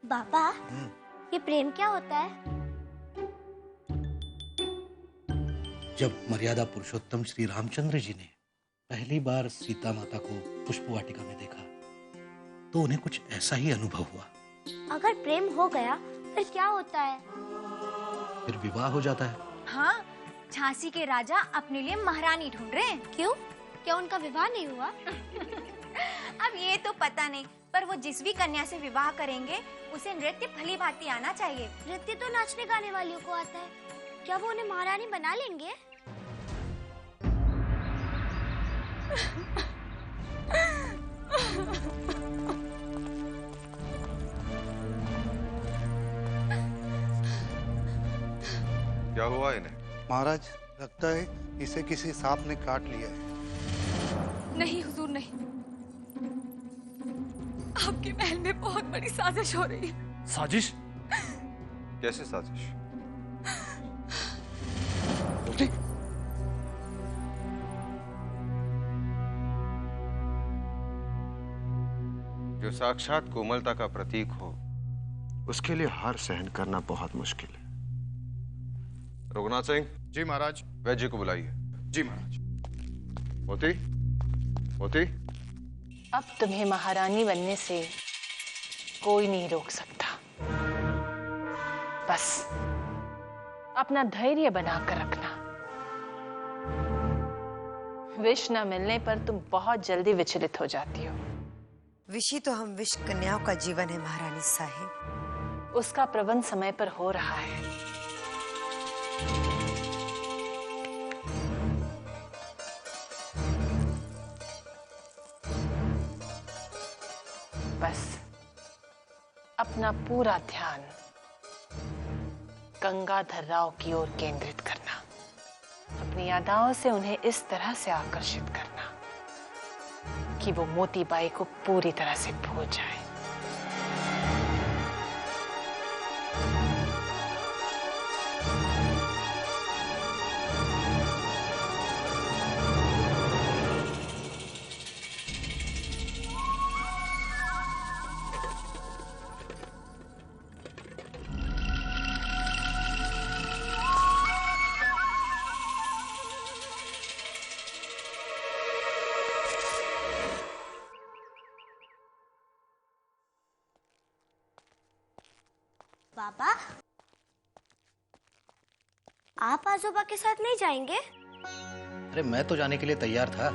पापा, ये प्रेम क्या होता है? जब मर्यादा पुरुषोत्तम श्री रामचंद्र जी ने पहली बार सीता माता को पुष्प वाटिका में देखा तो उन्हें कुछ ऐसा ही अनुभव हुआ। अगर प्रेम हो गया फिर क्या होता है? फिर विवाह हो जाता है। हाँ, झांसी के राजा अपने लिए महारानी ढूंढ रहे हैं। क्यों? क्या उनका विवाह नहीं हुआ? अब ये तो पता नहीं, पर वो जिस भी कन्या से विवाह करेंगे उसे नृत्य भली भांति आना चाहिए। नृत्य तो नाचने गाने वालियों को आता है, क्या वो उन्हें महारानी बना लेंगे? क्या हुआ इन्हें? महाराज, लगता है इसे किसी सांप ने काट लिया है। नहीं हुजूर, नहीं। आपके महल में बहुत बड़ी साजिश हो रही है। साजिश? कैसे साजिश? जो साक्षात कोमलता का प्रतीक हो उसके लिए हार सहन करना बहुत मुश्किल है। रघुनाथ सिंह। जी महाराज। वैद्य को बुलाइए। जी महाराज। मोती, मोती। अब तुम्हें महारानी बनने से कोई नहीं रोक सकता। बस अपना धैर्य बनाकर रखना। विष न मिलने पर तुम बहुत जल्दी विचलित हो जाती हो। विषी तो हम विष कन्याओं का जीवन है महारानी साहिब। उसका प्रबंध समय पर हो रहा है। बस अपना पूरा ध्यान गंगाधर राव की ओर केंद्रित करना। अपनी यादाओं से उन्हें इस तरह से आकर्षित करना कि वो मोतीबाई को पूरी तरह से भूल जाए। पापा, आप आजोबा के साथ नहीं जाएंगे? अरे मैं तो जाने के लिए तैयार था,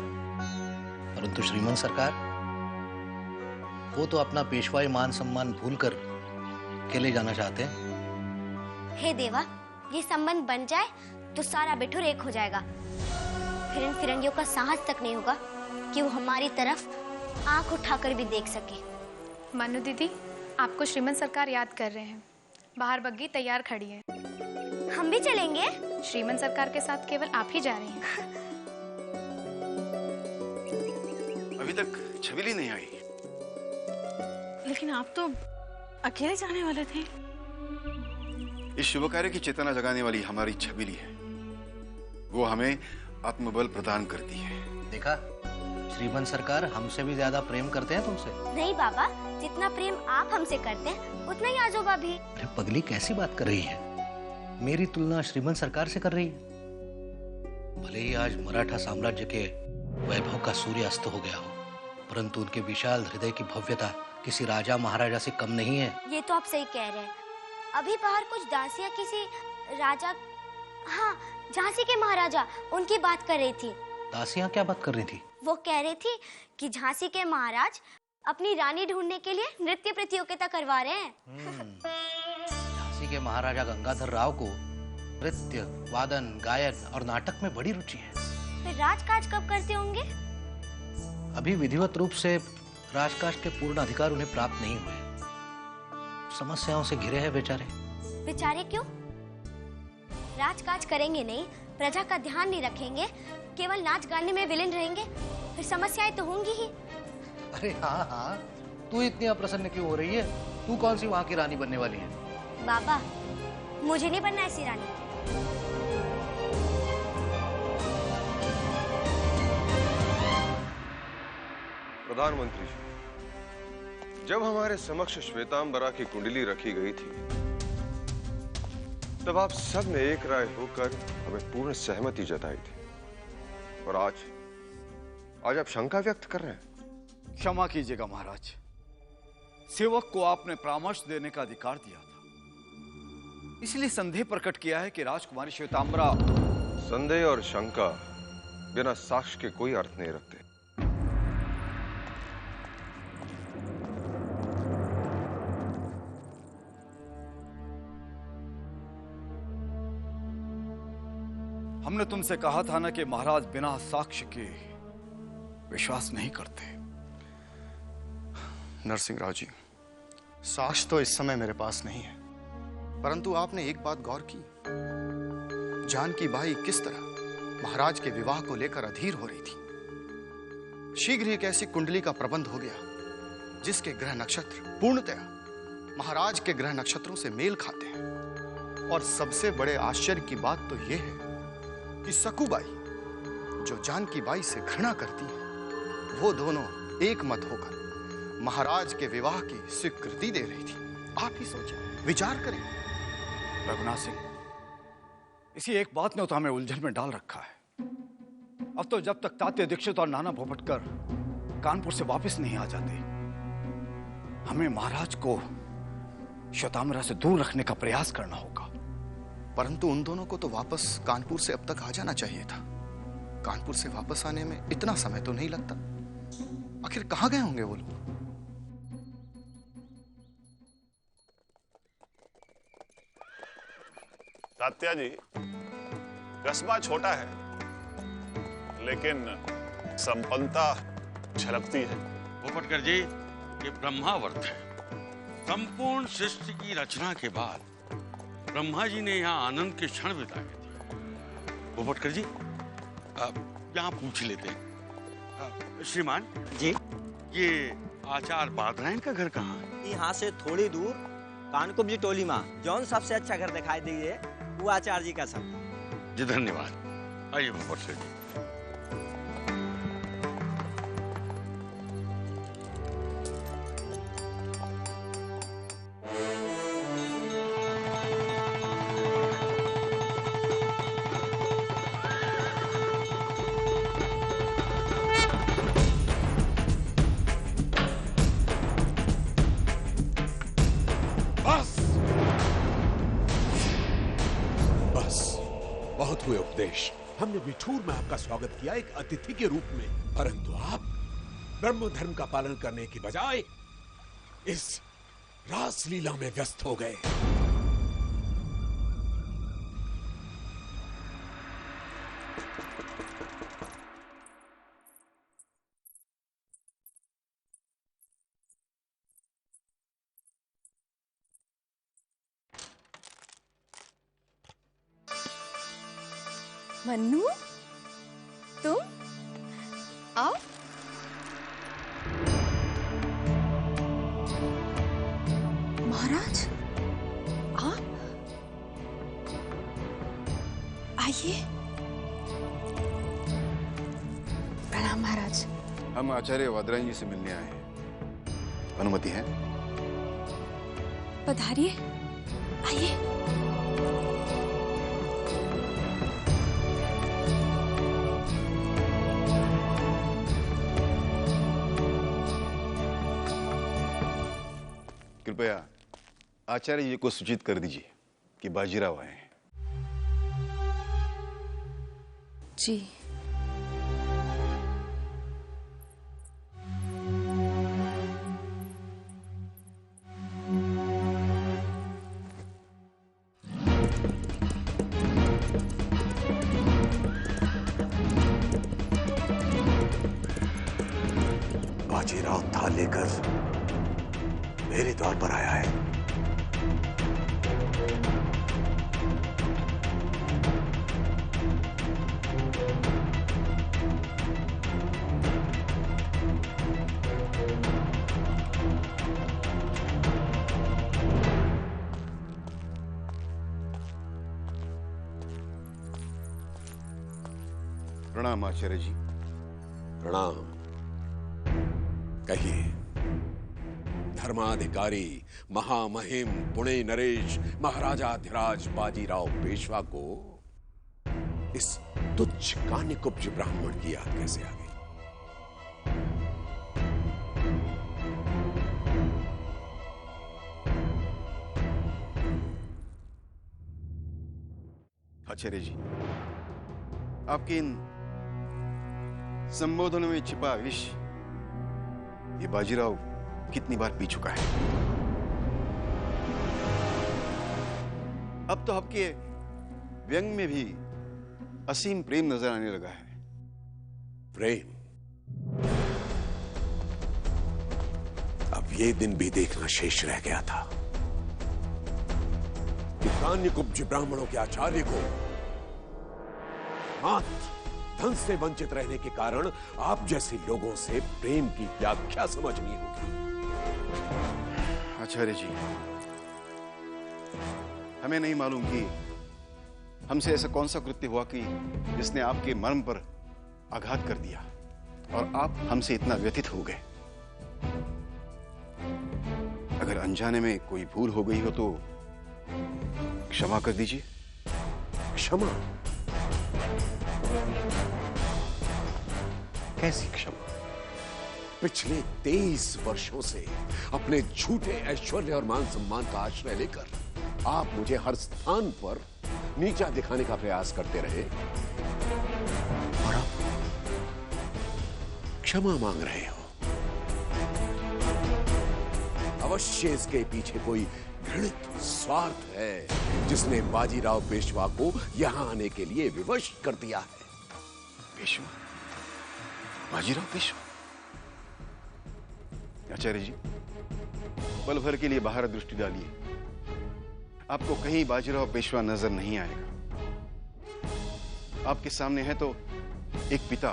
परंतु श्रीमान सरकार वो तो अपना पेशवाई मान सम्मान भूलकर अकेले जाना चाहते हैं। हे देवा, ये संबंध बन जाए तो सारा बिठुर एक हो जाएगा। फिर इन फिरंगियों का साहस तक नहीं होगा कि वो हमारी तरफ आंख उठाकर भी देख सके। मनु दीदी, आपको श्रीमन सरकार याद कर रहे हैं। बाहर बग्गी तैयार खड़ी है। हम भी चलेंगे? श्रीमन सरकार के साथ केवल आप ही जा रही हैं। अभी तक छबीली नहीं आई। लेकिन आप तो अकेले जाने वाले थे। इस शुभ कार्य की चेतना जगाने वाली हमारी छबीली है। वो हमें आत्मबल प्रदान करती है। देखा, श्रीमान सरकार हमसे भी ज्यादा प्रेम करते हैं तुमसे। नहीं बाबा, जितना प्रेम आप हमसे करते हैं उतना ही आजोबा भी। अरे पगली, कैसी बात कर रही है? मेरी तुलना श्रीमान सरकार से कर रही है। भले ही आज मराठा साम्राज्य के वैभव का सूर्य अस्त हो गया हो, परंतु उनके विशाल हृदय की भव्यता किसी राजा महाराजा से कम नहीं है। ये तो आप सही कह रहे हैं। अभी बाहर कुछ दासियां किसी राजा, हाँ, झांसी के महाराजा, उनकी बात कर रही थी। दासियां क्या बात कर रही थी? वो कह रही थी कि झांसी के महाराज अपनी रानी ढूंढने के लिए नृत्य प्रतियोगिता करवा रहे हैं। झांसी के महाराजा गंगाधर राव को नृत्य, वादन, गायन और नाटक में बड़ी रुचि है। फिर राजकाज कब करते होंगे? अभी विधिवत रूप से राजकाज के पूर्ण अधिकार उन्हें प्राप्त नहीं हुए। समस्याओं से घिरे हैं बेचारे। बेचारे क्यों? राजकाज करेंगे नहीं, प्रजा का ध्यान नहीं रखेंगे, केवल नाच गाने में विलीन रहेंगे, फिर समस्याएं तो होंगी ही। अरे हाँ हाँ, तू इतनी अप्रसन्न क्यों हो रही है? तू कौन सी वहाँ की रानी बनने वाली है? बाबा, मुझे नहीं बनना ऐसी रानी। प्रधानमंत्री जी, जब हमारे समक्ष श्वेतांबरा की कुंडली रखी गई थी, तब आप सब ने एक राय होकर हमें पूर्ण सहमति जताई थी, और आज आप शंका व्यक्त कर रहे हैं। क्षमा कीजिएगा महाराज, सेवक को आपने परामर्श देने का अधिकार दिया था, इसलिए संदेह प्रकट किया है कि राजकुमारी श्वेतांबरा। संदेह और शंका बिना साक्ष्य के कोई अर्थ नहीं रखते। हमने तुमसे कहा था ना कि महाराज बिना साक्ष्य के विश्वास नहीं करते। नरसिंहराव जी, साक्ष्य तो इस समय मेरे पास नहीं है, परंतु आपने एक बात गौर की, जानकी बाई किस तरह महाराज के विवाह को लेकर अधीर हो रही थी। शीघ्र ही एक ऐसी कुंडली का प्रबंध हो गया जिसके ग्रह नक्षत्र पूर्णतया महाराज के ग्रह नक्षत्रों से मेल खाते हैं। और सबसे बड़े आश्चर्य की बात तो यह है कि सकूबाई, जो जानकी बाई से घृणा करती है, वो दोनों एक मत होकर महाराज के विवाह की स्वीकृति दे रही थी। आप ही सोचें, विचार करें। रघुनाथ सिंह, इसी एक बात ने तो हमें उलझन में डाल रखा है। अब तो जब तक तात्या दीक्षित और नाना भोपटकर कानपुर से वापस नहीं आ जाते, हमें महाराज को श्वेतांबरा से दूर रखने का प्रयास करना होगा। परंतु उन दोनों को तो वापस कानपुर से अब तक आ जाना चाहिए था। कानपुर से वापस आने में इतना समय तो नहीं लगता। आखिर कहां गए होंगे वो लोग? तात्या जी, कस्बा छोटा है, लेकिन संपन्नता झलकती है। भोपटकर जी, ये ब्रह्मावर्त है। संपूर्ण सृष्टि की रचना के बाद ब्रह्मा जी ने यहाँ आनंद के क्षण बिताए थे। भोपटकर जी, यहाँ पूछ लेते हैं। श्रीमान जी, ये आचार बादरायन का घर कहाँ है? यहाँ से थोड़ी दूर कानकुब जी टोली में जौन सबसे अच्छा घर दिखाई दिए वो आचार्य जी का सब। जी धन्यवाद। आइए भोपटकर जी। बहुत हुए उपदेश। हमने बिठूर में आपका स्वागत किया एक अतिथि के रूप में, परंतु आप ब्रह्म धर्म का पालन करने की बजाय इस रासलीला में व्यस्त हो गए। मन्नू, तुम आओ। महाराज, आप आइए। प्रणाम महाराज। हम आचार्य वादरायन जी से मिलने आए हैं, अनुमति है? पधारिए, आइए। कृपया आचार्य जी को सूचित कर दीजिए कि बाजीराव आए हैं। जी। बाजीराव था लेकर मेरे द्वार पर आया है। प्रणाम आचार्य जी। प्रणाम। कहिए, धर्माधिकारी महामहिम पुणे नरेश महाराजाधिराज बाजीराव पेशवा को इस तुच्छ कान्यकुब्ज ब्राह्मण की याद कैसे आ गई? आचार्य जी, आपके इन संबोधनों में छिपा विष ये बाजीराव कितनी बार पी चुका है। अब तो आपके व्यंग में भी असीम प्रेम नजर आने लगा है। प्रेम? अब ये दिन भी देखना शेष रह गया था कि कान्यकुब्ज ब्राह्मणों के आचार्य को मात्र धन से वंचित रहने के कारण आप जैसे लोगों से प्रेम की व्याख्या समझनी होगी। आचार्य जी, हमें नहीं मालूम कि हमसे ऐसा कौन सा कृत्य हुआ कि जिसने आपके मर्म पर आघात कर दिया और आप हमसे इतना व्यथित हो गए। अगर अनजाने में कोई भूल हो गई हो तो क्षमा कर दीजिए। क्षमा? कैसी क्षमा? पिछले 23 वर्षों से अपने झूठे ऐश्वर्य और मान सम्मान का आश्रय लेकर आप मुझे हर स्थान पर नीचा दिखाने का प्रयास करते रहे और आप क्षमा मांग रहे हो। अवश्य इसके पीछे कोई घृणित स्वार्थ है जिसने बाजीराव पेशवा को यहां आने के लिए विवश कर दिया है। पेशवा? बाजीराव पेशवा? आचार्य जी, पल भर के लिए बाहर दृष्टि डालिए, आपको कहीं बाजीराव पेशवा नजर नहीं आएगा। आपके सामने है तो एक पिता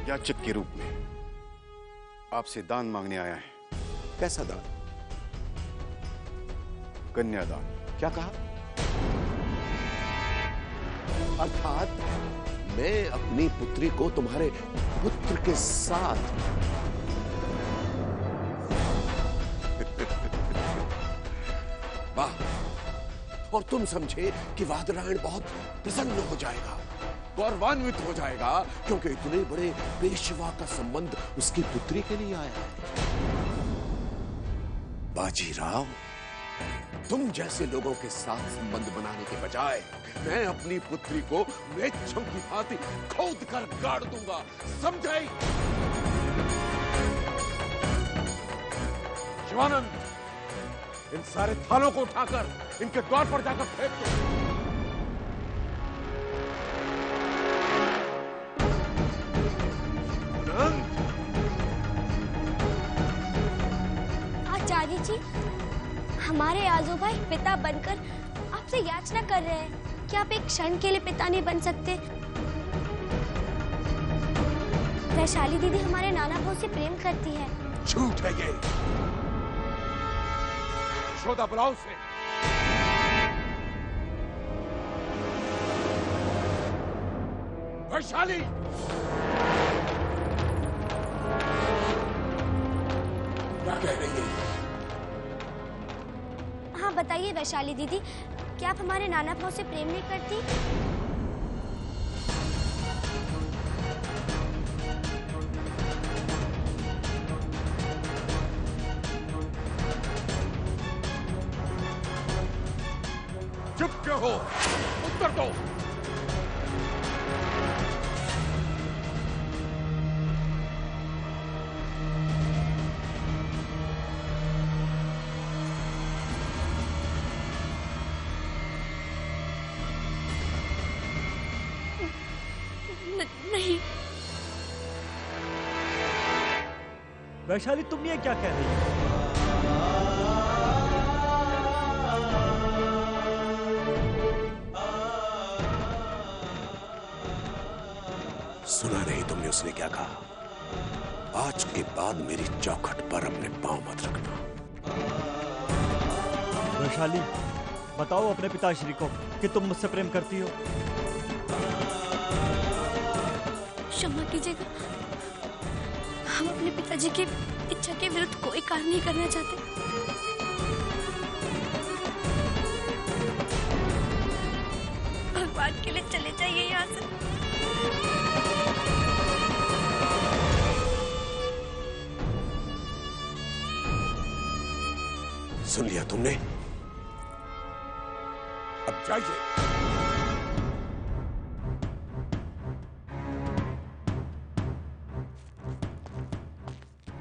याचक के रूप में आपसे दान मांगने आया है। कैसा दान? कन्यादान। क्या कहा? अर्थात मैं अपनी पुत्री को तुम्हारे पुत्र के साथ वाह! और तुम समझे कि वादरायण बहुत प्रसन्न हो जाएगा, गौरवान्वित हो जाएगा, क्योंकि इतने बड़े पेशवा का संबंध उसकी पुत्री के लिए आया है। बाजीराव, तुम जैसे लोगों के साथ संबंध बनाने के बजाय मैं अपनी पुत्री को मृच्छों की भांति खोद कर गाड़ दूंगा, समझे? शिवानंद, इन सारे थालों को उठाकर इनके द्वार पर जाकर फेंक दो। आचार्य जी, हमारे आजू भाई पिता बनकर आपसे याचना कर रहे हैं। क्या आप एक क्षण के लिए पिता नहीं बन सकते? वैशाली दीदी हमारे नाना भाव से प्रेम करती है। झूठ है ये। यशोदा, बुलाओ उसे। वैशाली! क्या कह रही है? हाँ बताइए वैशाली दीदी, क्या आप हमारे नाना भाव से प्रेम नहीं करती? चुप क्यों हो? उत्तर दो। नहीं। वैशाली, तुम ये क्या कह रही हो? सुना नहीं तुमने उसने क्या कहा? आज के बाद मेरी चौखट पर अपने पांव मत रखना। वैशाली, बताओ अपने पिताश्री को कि तुम मुझसे प्रेम करती हो। क्षमा कीजिएगा, हम अपने पिताजी के इच्छा के विरुद्ध कोई कार्य नहीं करना चाहते। भगवान के लिए चले जाइए यहाँ से। सुन लिया तुमने? अब जाइए।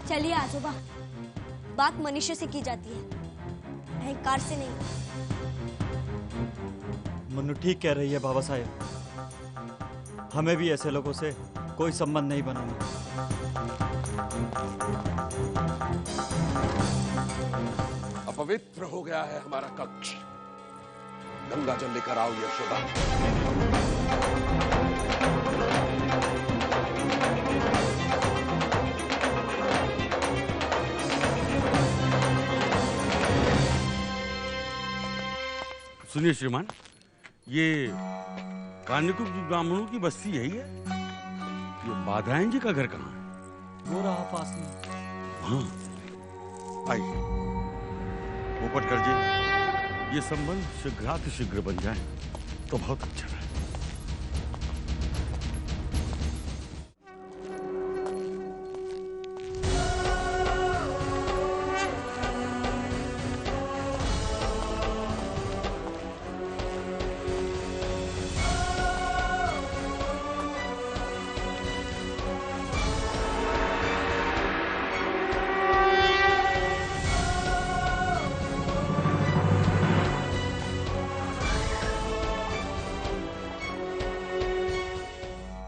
चलिए आजोबा, बात मनुष्य से की जाती है, अहंकार से नहीं। मनु ठीक कह रही है बाबा साहेब, हमें भी ऐसे लोगों से कोई संबंध नहीं बनाना। अपवित्र हो गया है हमारा कक्ष। गंगा जल लेकर आओ यशोदा। सुनिए श्रीमान, ये कान्यकुब्ज ब्राह्मणों की बस्ती यही है? ये बाधायन जी का घर कहाँ है? वो रहा पास में। हाँ, आइए पोपटकर जी, ये संबंध शीघ्रातिशीघ्र बन जाए तो बहुत अच्छा है।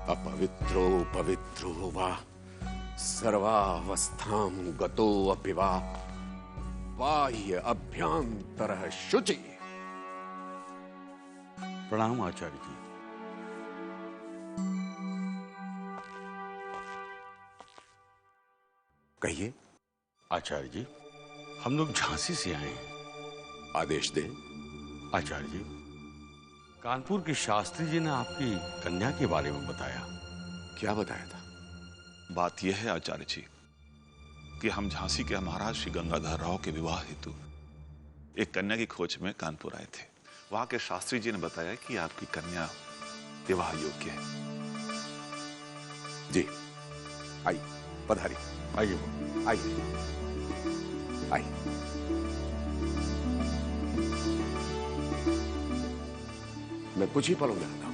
अपवित्रो पवित्रो वा सर्वावस्थां गतो अपि वा बाह्य अभ्यंतरः शुचि। प्रणाम आचार्य जी। कहिए। आचार्य जी, हम लोग झांसी से आए हैं। आदेश दें। आचार्य जी, कानपुर के शास्त्री जी ने आपकी कन्या के बारे में बताया। क्या बताया था? बात यह है आचार्य जी कि हम झांसी के महाराज श्री गंगाधर राव के विवाह हेतु एक कन्या की खोज में कानपुर आए थे। वहां के शास्त्री जी ने बताया कि आपकी कन्या विवाह योग्य है। जी, आइए, पधारी। आइए आइए आइए। मैं कुछ ही पलों में आता हूं।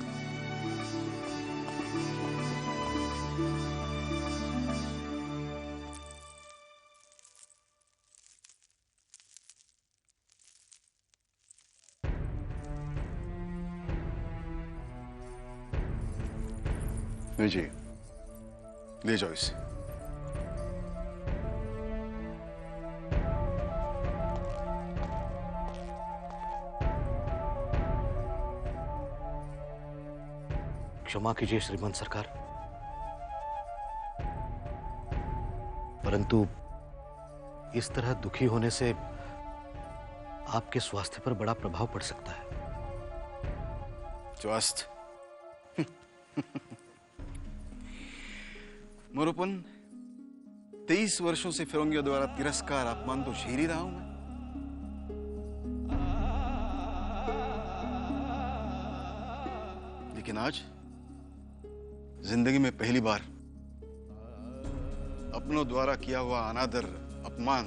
लीजिए, ले जाओ इसे। क्षमा कीजिए श्रीमंत सरकार, परंतु इस तरह दुखी होने से आपके स्वास्थ्य पर बड़ा प्रभाव पड़ सकता है। स्वास्थ्य? मोरोपन, 23 वर्षों से फिरंगियों द्वारा तिरस्कार अपमान तो झेल ही रहा हूं मैं। लेकिन आज जिंदगी में पहली बार अपनों द्वारा किया हुआ अनादर, अपमान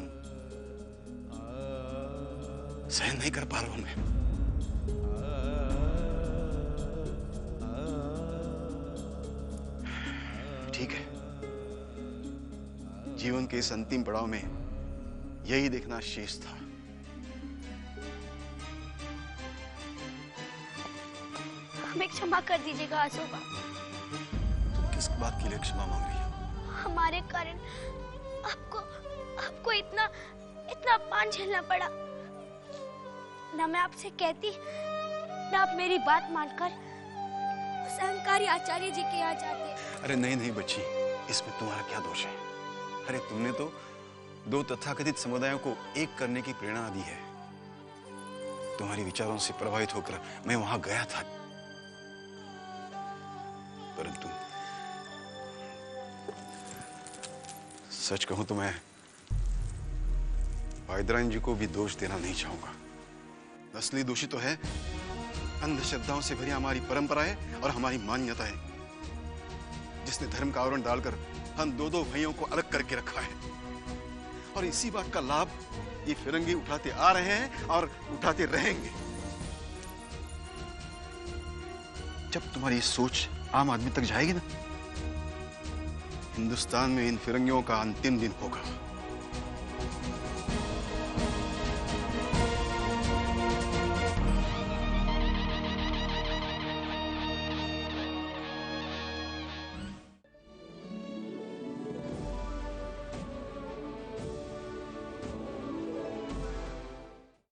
सहन नहीं कर पा रहा हूं मैं। ठीक है, जीवन के इस अंतिम पड़ाव में यही देखना शेष था। हमें क्षमा कर दीजिएगा आजोबा। तुम किस बात के लिए क्षमा मांग रही हो? हमारे कारण आपको इतना अपमान झेलना पड़ा। ना मैं आपसे कहती, ना आप मेरी बात मानकर उस अहंकारी आचार्य जी के यहाँ जाते। अरे नहीं नहीं बच्ची, इसमें तुम्हारा क्या दोष है? अरे तुमने तो दो तथाकथित समुदायों को एक करने की प्रेरणा दी है। तुम्हारे विचारों से प्रभावित होकर मैं वहां गया था, परंतु सच कहूं तो मैं भाईदराइन जी को भी दोष देना नहीं चाहूंगा। असली दोषी तो है अंधश्रद्धाओं से भरी हमारी परंपराएं और हमारी मान्यताएं, जिसने धर्म का आवरण डालकर हम दो दो भाइयों को अलग करके रखा है। और इसी बात का लाभ ये फिरंगी उठाते आ रहे हैं और उठाते रहेंगे। जब तुम्हारी ये सोच आम आदमी तक जाएगी ना, हिंदुस्तान में इन फिरंगियों का अंतिम दिन होगा।